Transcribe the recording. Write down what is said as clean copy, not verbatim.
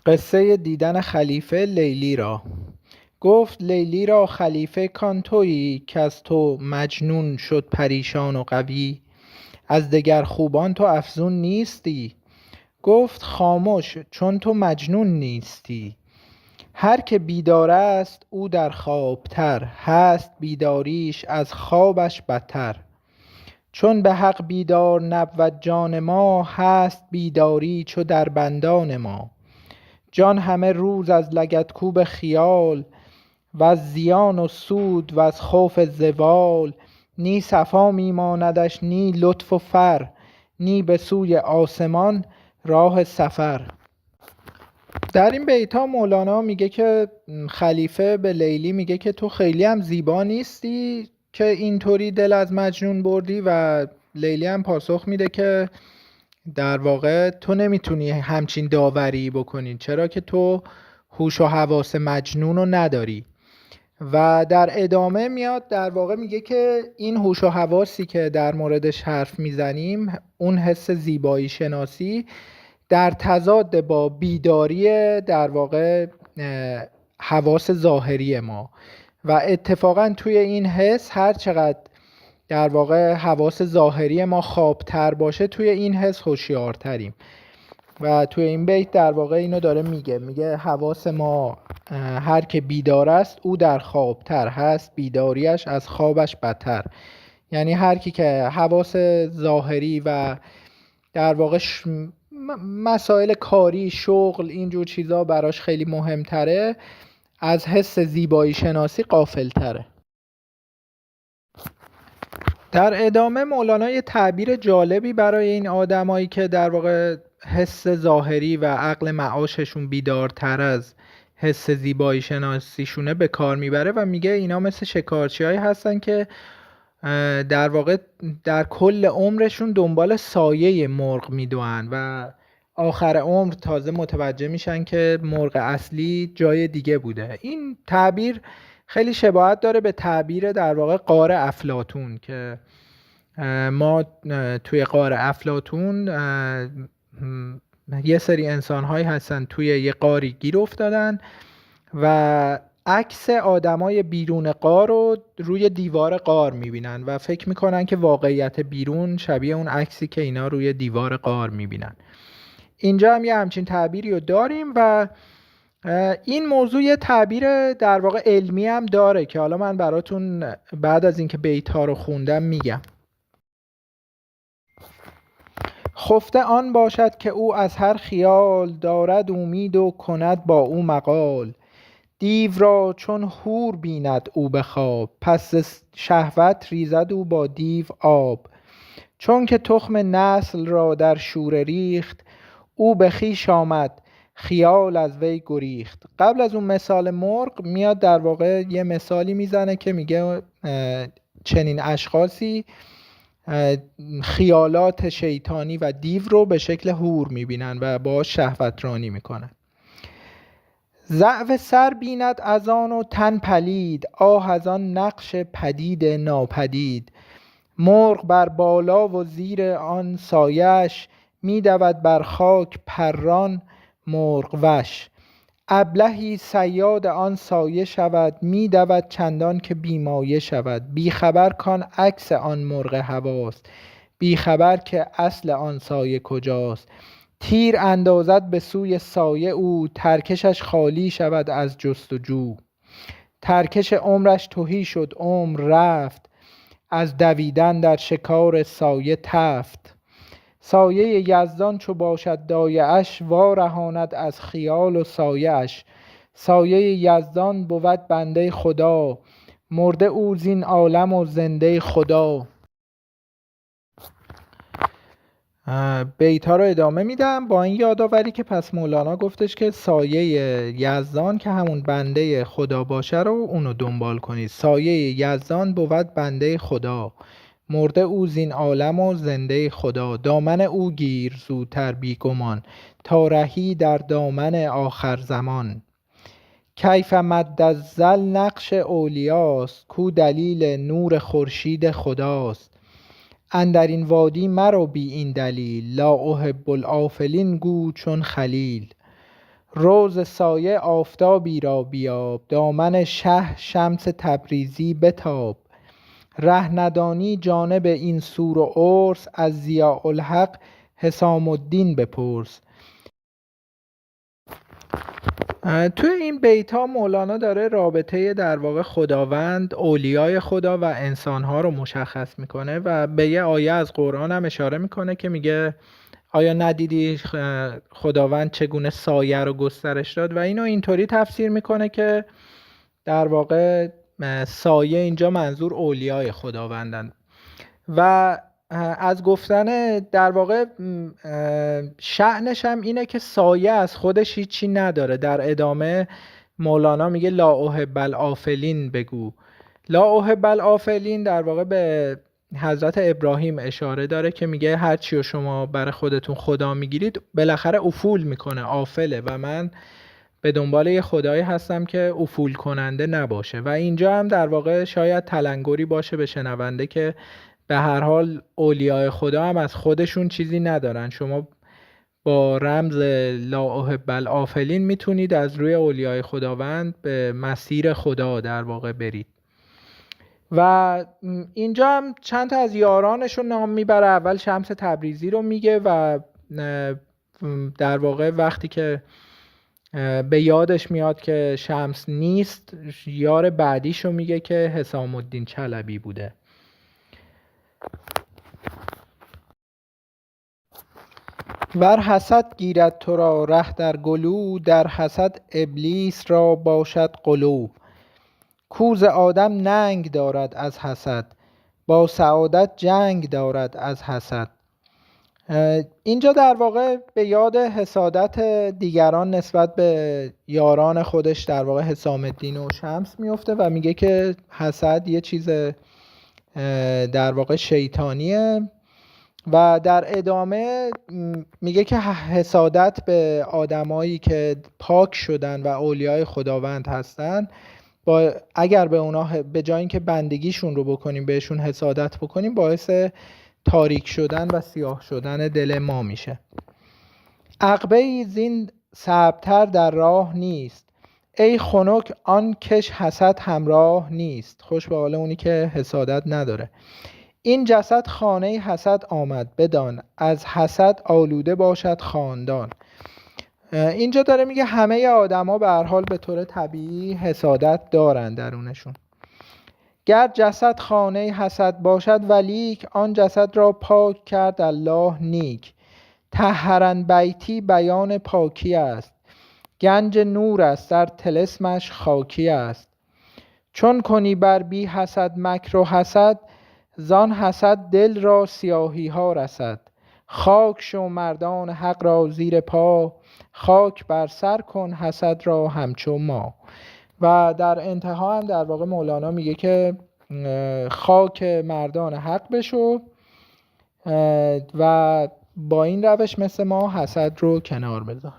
قصه دیدن خلیفه لیلی را. گفت لیلی را خلیفه کان تویی که از تو مجنون شد پریشان و قوی، از دگر خوبان تو افزون نیستی. گفت خاموش چون تو مجنون نیستی. هر که بیدار است او در خوابتر، هست بیداریش از خوابش بتر. چون به حق بیدار نبود جان ما، هست بیداری چو در بندان ما. جان همه روز از لگدکوب خیال، وز زیان و سود وز خوف زوال. نی صفا می ماندش نی لطف و فر، نی به سوی آسمان راه سفر. در این بیت‌ها مولانا میگه که خلیفه به لیلی میگه که تو خیلی هم زیبا نیستی که اینطوری دل از مجنون بردی، و لیلی هم پاسخ میده که در واقع تو نمیتونی همچین داوری بکنی، چرا که تو هوش و حواس مجنون رو نداری. و در ادامه میاد در واقع میگه که این هوش و حواسی که در موردش حرف میزنیم، اون حس زیبایی شناسی در تضاد با بیداری در واقع حواس ظاهری ما، و اتفاقا توی این حس هر چقدر در واقع حواس ظاهری ما خوابتر باشه، توی این حس هوشیارتریم. و توی این بیت در واقع اینو داره میگه حواس ما هر که بیدار است او در خوابتر، هست بیداریش از خوابش بتر. یعنی هر کی که حواس ظاهری و در واقع مسائل کاری، شغل، اینجور چیزا براش خیلی مهمتره، از حس زیبایی شناسی غافل‌تره. در ادامه مولانا یه تعبیر جالبی برای این آدمایی که در واقع حس ظاهری و عقل معاششون بیدارتر از حس زیبایی شناسیشونه به کار میبره و میگه اینا مثل شکارچی‌هایی هستن که در واقع در کل عمرشون دنبال سایه مرغ میدوئن و آخر عمر تازه متوجه میشن که مرغ اصلی جای دیگه بوده. این تعبیر خیلی شباهت داره به تعبیر در واقع غار افلاطون که ما توی غار افلاطون یه سری انسان‌هایی هستن توی یه غاری گیر افتادن و عکس آدمای بیرون غار رو روی دیوار غار میبینن و فکر میکنن که واقعیت بیرون شبیه اون عکسی که اینا روی دیوار غار میبینن. اینجا هم یه همچین تعبیری رو داریم و این موضوع یه تعبیر در واقع علمی هم داره که حالا من براتون بعد از اینکه بیت‌ها رو خوندم میگم. خفته آن باشد که او از هر خیال، دارد امید و کند با او مقال. دیو را چون حور بیند او به خواب، پس شهوت ریزد او با دیو آب. چون که تخم نسل را در شوره ریخت، او به خویش آمد خیال از وی گریخت. قبل از اون مثال مرغ میاد در واقع یه مثالی میزنه که میگه چنین اشخاصی خیالات شیطانی و دیو رو به شکل حور میبینن و با شهوت رانی میکنن. ضعف سر بیند از آن و تن پلید، آه از آن نقش پدید ناپدید. مرغ بر بالا و زیر آن سایش، میدود بر خاک پران مرغ وش. ابلهی صیاد آن سایه شود، میدود چندان که بیمایه شود. بیخبر کان عکس آن مرغ هواست، بیخبر که اصل آن سایه کجاست. تیر اندازد به سوی سایه او، ترکشش خالی شود از جستجو. ترکش عمرش تهی شد عمر رفت، از دویدن در شکار سایه تفت. سایه یزدان چو باشد دایه اش، وارهاند از خیال و سایه اش. سایه یزدان بود بنده خدا، مرده او زین عالم و زنده خدا. بیت ها رو ادامه میدم با این یادآوری که پس مولانا گفتش که سایه یزدان که همون بنده خدا باشه رو اونو دنبال کنید. سایه یزدان بود بنده خدا، مرده او زین عالم و زنده خدا. دامن او گیر زودتر بیگمان، تا رهی در دامن آخر زمان. کیف مد الظل نقش اولیاست، کو دلیل نور خورشید خداست. اندر این وادی مرو بی این دلیل، لا احب الآفلین گو چون خلیل. روز سایه آفتابی را بیاب، دامن شه شمس تبریزی بتاب. ره ندانی جانب این سور و عرس، از ضیاء الحق حسام الدین بپرس. توی این بیت ها مولانا داره رابطه در واقع خداوند، اولیای خدا و انسانها رو مشخص میکنه و به یه آیه از قرآن هم اشاره میکنه که میگه آیا ندیدی خداوند چگونه سایه رو گسترش داد، و اینو اینطوری تفسیر میکنه که در واقع سایه اینجا منظور اولیای خداوندن و از گفتن در واقع شأنش هم اینه که سایه از خودش هیچی نداره. در ادامه مولانا میگه لا احب الآفلین بگو. لا احب الآفلین در واقع به حضرت ابراهیم اشاره داره که میگه هر چی رو شما برای خودتون خدا میگیرید بالاخره افول میکنه، آفله، و من به دنبال یه خدایی هستم که افول کننده نباشه. و اینجا هم در واقع شاید تلنگری باشه به شنونده که به هر حال اولیای خدا هم از خودشون چیزی ندارن. شما با رمز لا احب الآفلین میتونید از روی اولیای خداوند به مسیر خدا در واقع برید. و اینجا هم چند تا از یارانش رو نام میبره. اول شمس تبریزی رو میگه و در واقع وقتی که به یادش میاد که شمس نیست، یار بعدیش رو میگه که حسام الدین چلبی بوده. ور حسد گیرد تو را ره در گلو، در حسد ابلیس را باشد غلو. کوز آدم ننگ دارد از حسد، با سعادت جنگ دارد از حسد. اینجا در واقع به یاد حسادت دیگران نسبت به یاران خودش در واقع حسام الدین و شمس میفته و میگه که حسد یه چیز در واقع شیطانیه. و در ادامه میگه که حسادت به آدمایی که پاک شدن و اولیای خداوند هستن، اگر به اونا به جای اینکه بندگیشون رو بکنیم بهشون حسادت بکنیم، باعث تاریک شدن و سیاه شدن دل ما میشه. عقبه زین صعبتر در راه نیست، ای خنک آن کش حسد همراه نیست. خوش به حال اونی که حسادت نداره. این جسد خانه حسد آمد بدان، از حسد آلوده باشد خاندان. اینجا داره میگه همه آدما به هر حال به طور طبیعی حسادت دارن درونشون. گر جسد خانه حسد باشد ولیک، آن جسد را پاک کرد الله نیک. طهرن بیتی بیان پاکی است، گنج نور است در طلسمش خاکی است. چون کنی بر بی حسد مکر و حسد، زان حسد دل را سیاهی ها رسد. خاک شو مردان حق را زیر پا، خاک بر سر کن حسد را همچو ما. و در انتها هم در واقع مولانا میگه که خاک مردان حق بشو و با این روش مثل ما حسد رو کنار بذار.